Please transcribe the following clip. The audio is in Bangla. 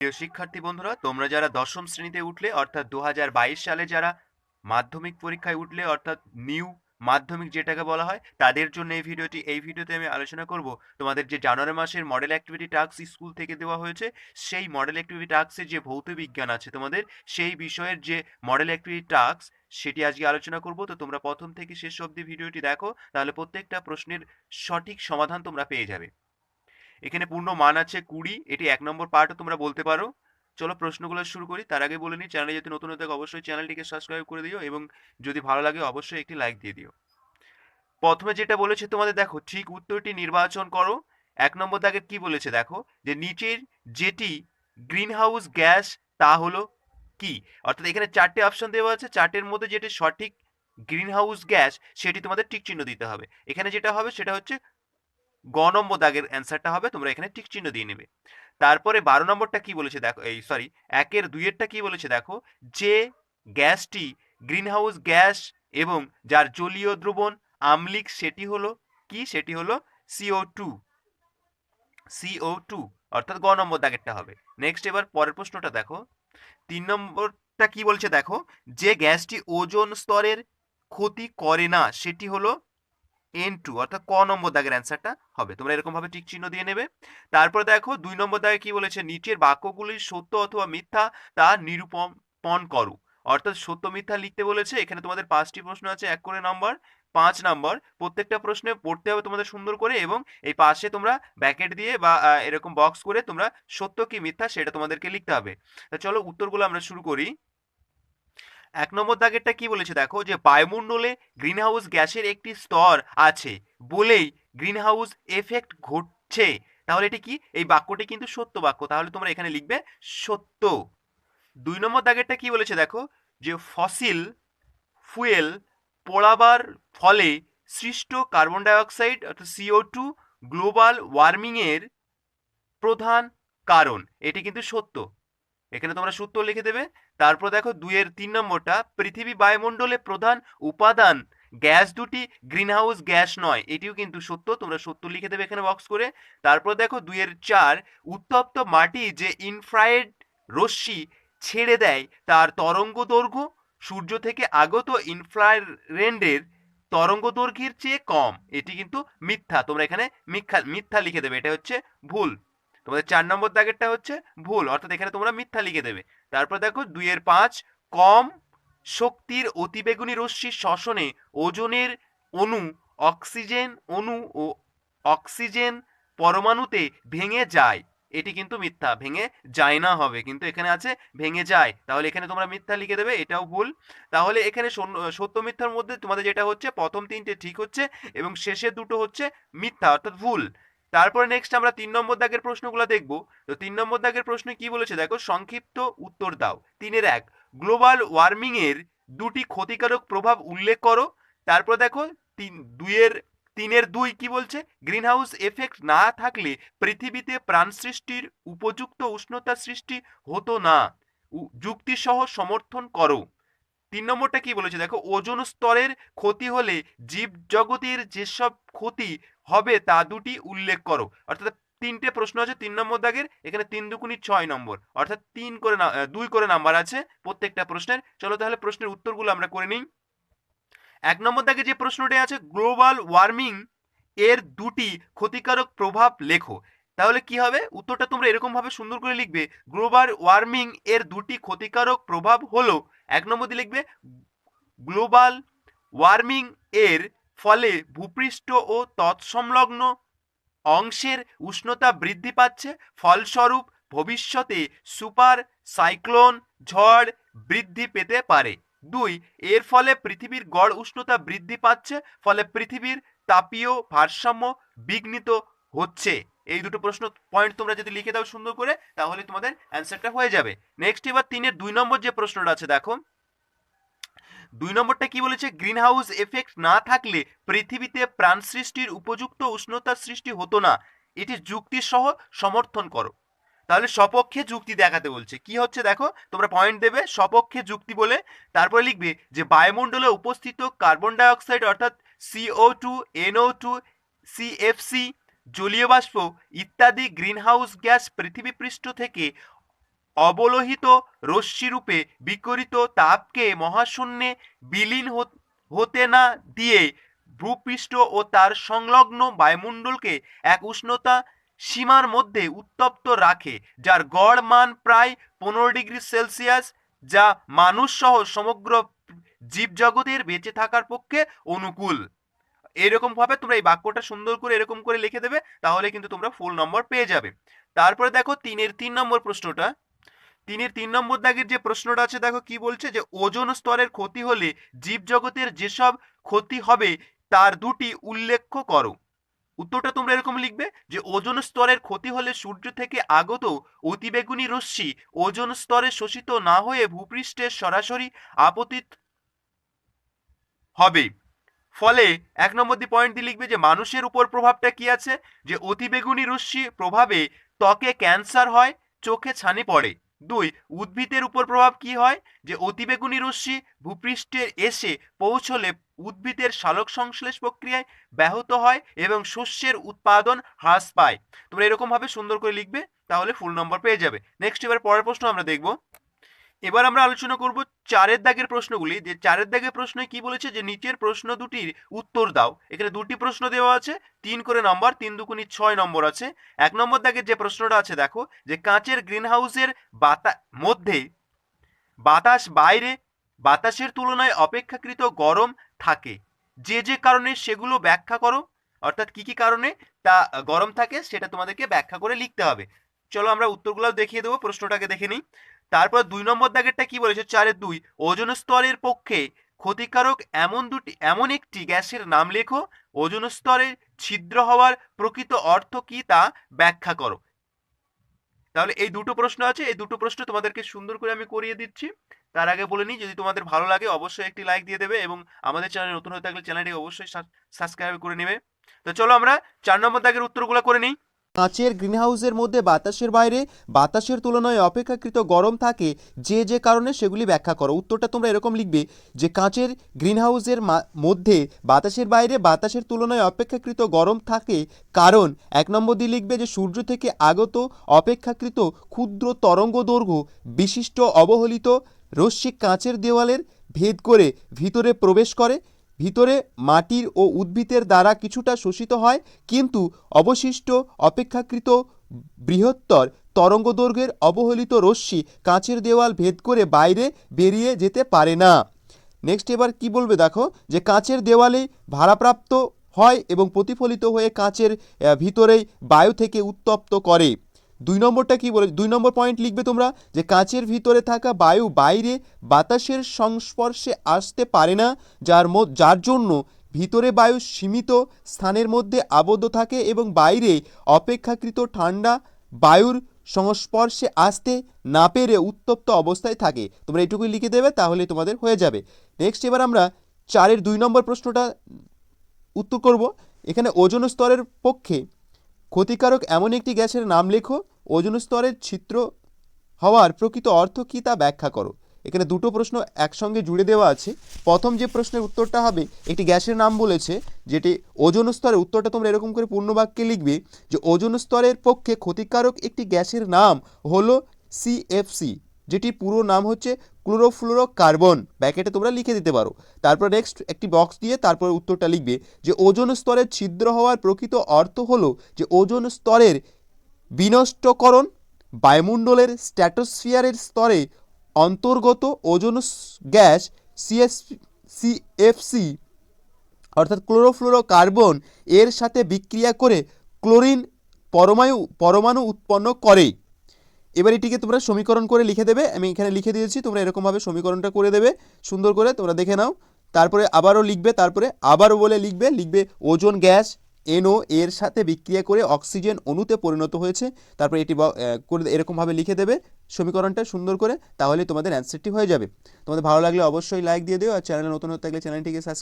প্রিয় শিক্ষার্থী বন্ধুরা, তোমরা যারা দশম শ্রেণীতে উঠলে অর্থাৎ 2022 সালে যারা মাধ্যমিক পরীক্ষায় উঠলে অর্থাৎ নিউ মাধ্যমিক যেটাকে বলা হয় তাদের জন্য এই ভিডিওতে আমি আলোচনা করব তোমাদের যে জানুয়ারি মাসের মডেল অ্যাক্টিভিটি টাস্ক স্কুল থেকে দেওয়া হয়েছে সেই মডেল অ্যাক্টিভিটি টাস্কের যে ভৌত বিজ্ঞান আছে তোমাদের সেই বিষয়ের যে মডেল অ্যাক্টিভিটি টাস্ক সেটি আজকে আলোচনা করব। তো তোমরা প্রথম থেকে শেষ অবধি ভিডিওটি দেখো, তাহলে প্রত্যেকটা প্রশ্নের সঠিক সমাধান তোমরা পেয়ে যাবে। এখানে পূর্ণ মান আছে 20, এটি 1 নম্বর পার্টও তোমরা বলতে পারো। চলো প্রশ্নগুলো শুরু করি। তার আগে বলে নিই, চ্যানেলে যদি নতুন হয়ে থাকে অবশ্যই চ্যানেলটিকে সাবস্ক্রাইব করে দিও এবং যদি ভালো লাগে অবশ্যই একটি লাইক দিয়ে দিও। প্রথমে যেটা বলেছে তোমাদের দেখো, ঠিক উত্তরটি নির্বাচন করো। 1 নম্বর দাগে কি বলেছে দেখো, যে নিচের যেটি গ্রিনহাউস গ্যাস তা হলো কি। অর্থাৎ এখানে 4টে অপশন দেওয়া আছে, 4টের মধ্যে যেটি সঠিক গ্রিনহাউস গ্যাস সেটি তোমাদের টিক চিহ্ন দিতে হবে। এখানে যেটা হবে সেটা হচ্ছে গ নম্বর দাগের অ্যান্সারটা হবে, তোমরা এখানে টিক চিহ্ন দিয়ে নেবে। তারপরে 12 নম্বরটা কি বলেছে দেখো, এই সরি 1-এর 2-এরটা কি বলেছে দেখো, যে গ্যাসটি গ্রিনহাউস গ্যাস এবং যার জলীয় দ্রবণ আম্লিক সেটি হলো কি, সেটি হলো CO2। CO2 অর্থাৎ গ নম্বর দাগেরটা হবে। নেক্সট এবার পরের প্রশ্নটা দেখো, 3 নম্বরটা কি বলছে দেখো, যে গ্যাসটি ওজোন স্তরের ক্ষতি করে না সেটি হলো N2 অর্থাৎ ক নম্বর দাগের অ্যান্সারটা হবে। তোমরা এরকম ভাবে টিক চিহ্ন দিয়ে নেবে। তারপর দেখো 2 নম্বর দাগে কি বলেছে, নিচের বাক্যগুলির সত্য অথবা মিথ্যা তা নিরূপণ করো। অর্থাৎ সত্য মিথ্যা লিখতে বলেছে। এখানে তোমাদের 5টি প্রশ্ন আছে, 1 করে নাম্বার, 5 নাম্বার। প্রত্যেকটা প্রশ্নে পড়তে হবে তোমাদের সুন্দর করে, এবং এই পাশে তোমরা ব্র্যাকেট দিয়ে বা এরকম বক্স করে তোমরা সত্য কি মিথ্যা সেটা তোমাদেরকে লিখতে হবে। তো চলো উত্তরগুলো আমরা শুরু করি। 1 নম্বর দাগেরটা কি বলেছে দেখো, যে বায়ুমণ্ডলে গ্রিনহাউস গ্যাসের একটি স্তর আছে বলেই গ্রিনহাউস এফেক্ট ঘটছে। তাহলে এটি কি, এই বাক্যটি কিন্তু সত্য বাক্য, তাহলে তোমরা এখানে লিখবে সত্য। 2 নম্বর দাগেরটা কি বলেছে দেখো, যে ফসিল ফুয়েল পোড়াবার ফলে সৃষ্ট কার্বন ডাই অক্সাইড অর্থাৎ CO2 গ্লোবাল ওয়ার্মিং এর প্রধান কারণ। এটি কিন্তু সত্য, এখানে তোমরা সূত্র লিখে দেবে। তারপর দেখো 2-এর 3 নম্বরটা, পৃথিবী বায়ুমণ্ডলে প্রধান উপাদান গ্যাস দুটি গ্রিনহাউস গ্যাস নয়, এটিও কিন্তু সত্য, তোমরা সত্য লিখে দেবে এখানে বক্স করে। তারপর দেখো 2-এর 4, উত্তপ্ত মাটি যে ইনফ্রারেড রশ্মি ছেড়ে দেয় তার তরঙ্গ দৈর্ঘ্য সূর্য থেকে আগত ইনফ্রারেডের তরঙ্গ দৈর্ঘ্যের চেয়ে কম, এটি কিন্তু মিথ্যা, তোমরা এখানে মিথ্যা লিখে দেবে, এটা হচ্ছে ভুল। তোমাদের 4 নম্বর দাগেরটা হচ্ছে ভুল, অর্থাৎ এখানে তোমরা মিথ্যা লিখে দেবে। তারপর দেখো 2-এর 5, কম শক্তির অতিবেগুনি রশ্মির শ্বসনে ওজনের অণু ও অক্সিজেন পরমাণুতে ভেঙে যায়, এটি কিন্তু মিথ্যা, ভেঙে যায় না হবে, কিন্তু এখানে আছে ভেঙে যায়, তাহলে এখানে তোমরা মিথ্যা লিখে দেবে, এটাও ভুল। তাহলে এখানে সত্য মিথ্যার মধ্যে তোমাদের যেটা হচ্ছে প্রথম 3টে ঠিক হচ্ছে এবং শেষের দুটো হচ্ছে মিথ্যা অর্থাৎ ভুল। তারপরে নেক্সট আমরা 3 নম্বর দাগের প্রশ্নগুলো দেখব। তো 3 নম্বর দাগের প্রশ্ন কি বলেছে দেখো, সংক্ষিপ্ত উত্তর দাও। 3-এর 1, গ্লোবাল ওয়ার্মিং এর 2টি ক্ষতিকারক প্রভাব উল্লেখ করো। তারপর দেখো 3-এর 2 কি বলছে, গ্রিনহাউস এফেক্ট না থাকলে পৃথিবীতে প্রাণ সৃষ্টির উপযুক্ত উষ্ণতা সৃষ্টি হতো না, যুক্তি সহ সমর্থন করো। 3 নম্বরটা কি বলেছে দেখো, ওজোন স্তরের ক্ষতি হলে জীবজগতের যেসব ক্ষতি হবে তা দুটি উল্লেখ করো। অর্থাৎ 3টে প্রশ্ন আছে 3 নম্বর দাগের, এখানে 3 দুগুণী 6 নম্বর, অর্থাৎ 2 করে নাম্বার আছে প্রত্যেকটা প্রশ্নের। চলো তাহলে প্রশ্নের উত্তরগুলো আমরা করে নিই। 1 নম্বর দাগে যে প্রশ্নটি আছে, গ্লোবাল ওয়ার্মিং এর 2টি ক্ষতিকারক প্রভাব লেখো। তাহলে কি হবে, উত্তরটা তোমরা এরকম ভাবে সুন্দর করে লিখবে, গ্লোবাল ওয়ার্মিং এর 2টি ক্ষতিকারক প্রভাব হলো, 1 নম্বর দিয়ে লিখবে গ্লোবাল ওয়ার্মিং এর ফলে ভূপৃষ্ঠ ও তৎসংলগ্ন অংশের উষ্ণতা বৃদ্ধি পাচ্ছে, ফলস্বরূপ ভবিষ্যতে সুপার সাইক্লোন ঝড় বৃদ্ধি পেতে পারে। 2, এর ফলে পৃথিবীর গড় উষ্ণতা বৃদ্ধি পাচ্ছে, ফলে পৃথিবীর তাপীয় ভারসাম্য বিঘ্নিত হচ্ছে। এই দুটো প্রশ্ন পয়েন্ট তোমরা যদি লিখে দাও সুন্দর করে, তাহলে তোমাদের অ্যান্সারটা হয়ে যাবে। নেক্সট এবার 3-এর 2 নম্বর যে প্রশ্নটা আছে দেখো, 2 নম্বরটা কি বলেছে, গ্রিনহাউস এফেক্ট না থাকলে পৃথিবীতে প্রাণ সৃষ্টির উপযুক্ত উষ্ণতা সৃষ্টি হতো না, এটি যুক্তি সহ সমর্থন করো। তাহলে সপক্ষে যুক্তি দেখাতে বলছে, কি হচ্ছে দেখো, তোমরা পয়েন্ট দেবে সপক্ষে যুক্তি বলে, তারপরে লিখবে যে বায়ুমণ্ডলে উপস্থিত কার্বন ডাই অক্সাইড অর্থাৎ CO2, NO2, CFC, জলীয় বাষ্প ইত্যাদি গ্রিনহাউস গ্যাস পৃথিবী পৃষ্ঠ থেকে অবলোহিত রশ্মিরূপে বিকিরিত তাপকে মহাশূন্যে বিলীন হতে না দিয়ে ভূপৃষ্ঠ ও তার সংলগ্ন বায়ুমণ্ডলকে এক উষ্ণতা সীমার মধ্যে উত্তপ্ত রাখে, যার গড় মান প্রায় 15 ডিগ্রি সেলসিয়াস, যা মানুষ সহ সমগ্র জীবজগতের বেঁচে থাকার পক্ষে অনুকূল। এরকম ভাবে তোমরা এই বাক্যটা সুন্দর করে এরকম করে লিখে দেবে, তাহলে কিন্তু তোমরা ফুল নম্বর পেয়ে যাবে। তারপরে দেখো 3 নম্বর প্রশ্নটা। 3 নম্বর দাগের যে প্রশ্নটা আছে, দেখো কি বলছে, যে ওজোন স্তরের ক্ষতি হলে জীবজগতের যেসব ক্ষতি হবে তার দুটি উল্লেখ করো। উত্তরটা তোমরা এরকম লিখবে যে ওজোন স্তরের ক্ষতি হলে সূর্য থেকে আগত অতিবেগুনি রশ্মি ওজোন স্তরে শোষিত না হয়ে ভূপৃষ্ঠে সরাসরি আপতিত হবে। ফলে 1 নম্বর পয়েন্ট দিয়ে লিখবে যে মানুষের উপর প্রভাবটা কি আছে, যে অতিবেগুনি রশ্মি প্রভাবে ত্বকে ক্যান্সার হয়, চোখে ছানি পড়ে। 2, উদ্ভিদের উপর প্রভাব কি হয়, যে অতিবেগুনি রশ্মি ভূপৃষ্ঠে এসে পৌঁছলে উদ্ভিদের সালোক সংশ্লেষ প্রক্রিয়ায় ব্যাহত হয় এবং শস্যের উৎপাদন হ্রাস পায়। তোমরা এরকম ভাবে সুন্দর করে লিখবে, তাহলে ফুল নম্বর পেয়ে যাবে। নেক্সট এবার পরের প্রশ্ন আমরা দেখব। এবার আমরা আলোচনা করব 4 দাগের প্রশ্নগুলি। যে 4 দাগের প্রশ্নে কি বলেছে, যে নিচের প্রশ্ন দুটির উত্তর দাও। এখানে দুটি প্রশ্ন দেওয়া আছে, 3 করে নম্বর, 3 দুগুণি 6 নম্বর আছে। 1 নম্বর দাগের যে প্রশ্নটা আছে, দেখো যে কাঁচের গ্রিনহাউসের মধ্যে বাতাস বাইরে বাতাসের তুলনায় অপেক্ষাকৃত গরম থাকে, যে যে কারণে সেগুলো ব্যাখ্যা করো। অর্থাৎ কি কি কারণে তা গরম থাকে সেটা তোমাদেরকে ব্যাখ্যা করে লিখতে হবে। চলো আমরা উত্তরগুলো দেখিয়ে দেবো, প্রশ্নটাকে দেখে নিই। তারপর 2 নম্বর দাগেরটা কি বলেছে, 4-2, ওজোন স্তরের পক্ষে ক্ষতিকারক এমন একটি গ্যাসের নাম লেখো, ওজোন স্তরে ছিদ্র হওয়ার প্রকৃত অর্থ কি তা ব্যাখ্যা করো। তাহলে এই দুটো প্রশ্ন আছে, এই দুটো প্রশ্ন তোমাদেরকে সুন্দর করে আমি করিয়ে দিচ্ছি। তার আগে বলে নিই, যদি তোমাদের ভালো লাগে অবশ্যই একটি লাইক দিয়ে দেবে এবং আমাদের চ্যানেলে নতুন হয়ে থাকলে চ্যানেলটি অবশ্যই সাবস্ক্রাইব করে নেবে। তো চলো আমরা 4 নম্বর দাগের উত্তরগুলো করে নিই। কাঁচের গ্রিনহাউসের মধ্যে বাতাসের বাইরে বাতাসের তুলনায় অপেক্ষাকৃত গরম থাকে, যে যে কারণে সেগুলি ব্যাখ্যা করো। উত্তরটা তোমরা এরকম লিখবে যে কাঁচের গ্রিনহাউসের মধ্যে বাতাসের বাইরে বাতাসের তুলনায় অপেক্ষাকৃত গরম থাকে কারণ 1 নম্বর দিয়ে লিখবে যে সূর্য থেকে আগত অপেক্ষাকৃত ক্ষুদ্র তরঙ্গ দৈর্ঘ্য বিশিষ্ট অবহেলিত রশ্মি কাঁচের দেওয়ালের ভেদ করে ভিতরে প্রবেশ করে, ভিতরে মাটির ও উদ্ভিদের দ্বারা কিছুটা শোষিত হয়, কিন্তু অবশিষ্ট অপেক্ষাকৃত বৃহত্তর তরঙ্গদৈর্ঘ্যের অবহেলিত রশ্মি কাঁচের দেওয়াল ভেদ করে বাইরে বেরিয়ে যেতে পারে না। নেক্সট এবার কি বলবে, দেখো যে কাঁচের দেওয়ালে ভারাপ্রাপ্ত হয় এবং প্রতিফলিত হয়ে কাঁচের ভিতরেই বায়ু থেকে উত্তপ্ত করে। 2 নম্বরটা কি বলে, 2 নম্বর পয়েন্ট লিখবে তোমরা যে কাঁচের ভিতরে থাকা বায়ু বাইরে বাতাসের সংস্পর্শে আসতে পারে না, যার জন্য ভিতরে বায়ু সীমিত স্থানের মধ্যে আবদ্ধ থাকে এবং বাইরে অপেক্ষাকৃত ঠান্ডা বায়ুর সংস্পর্শে আসতে না পেরে উত্তপ্ত অবস্থায় থাকে। তোমরা এইটুকুই লিখে দেবে, তাহলে তোমাদের হয়ে যাবে। নেক্সট এবার আমরা 2 নম্বর প্রশ্নটা উত্তর করব। এখানে ওজোন স্তরের পক্ষে ক্ষতিকারক এমন একটি গ্যাসের নাম লেখো, ওজোন স্তরের ছিদ্র হওয়ার প্রকৃত অর্থ কী তা ব্যাখ্যা করো। এখানে দুটো প্রশ্ন একসঙ্গে জুড়ে দেওয়া আছে। প্রথম যে প্রশ্নের উত্তরটা হবে, একটি গ্যাসের নাম বলেছে যেটি ওজোন স্তরের, উত্তরটা তোমরা এরকম করে পূর্ণ বাক্যে লিখবে যে ওজোন স্তরের পক্ষে ক্ষতিকারক একটি গ্যাসের নাম হলো সিএফসি, যেটির পুরো নাম হচ্ছে ক্লোরোফ্লোরোকার্বন। ব্যাকেটে তোমরা লিখে দিতে পারো। তারপর নেক্সট একটি বক্স দিয়ে তারপর উত্তরটা লিখবে যে ওজোন স্তরের ছিদ্র হওয়ার প্রকৃত অর্থ হলো যে ওজোন স্তরের বিনষ্টকরণ, বায়ুমণ্ডলের স্ট্র্যাটোস্ফিয়ারের স্তরে অন্তর্গত ওজোন গ্যাস সিএফসি অর্থাৎ ক্লোরোফ্লোরোকার্বন এর সাথে বিক্রিয়া করে ক্লোরিন পরমাণু উৎপন্ন করে। এবার এটিকে তোমরা সমীকরণ করে লিখে দেবে, আমি এখানে লিখে দিয়েছি, তোমরা এরকমভাবে সমীকরণটা করে দেবে সুন্দর করে, তোমরা দেখে নাও। তারপরে আবারও লিখবে, তারপরে আবারও বলে লিখবে ওজোন গ্যাস NO এর সাথে বিক্রিয়া করে অক্সিজেন অণুতে পরিণত হয়েছে। তারপরে এটি করে এরকমভাবে লিখে দেবে সমীকরণটা সুন্দর করে, তাহলে তোমাদের অ্যান্সারটি হয়ে যাবে। তোমাদের ভালো লাগলে অবশ্যই লাইক দিয়ে দিও, আর চ্যানেলে নতুন হতে থাকলে চ্যানেলটিকে সাবস্ক্রাইব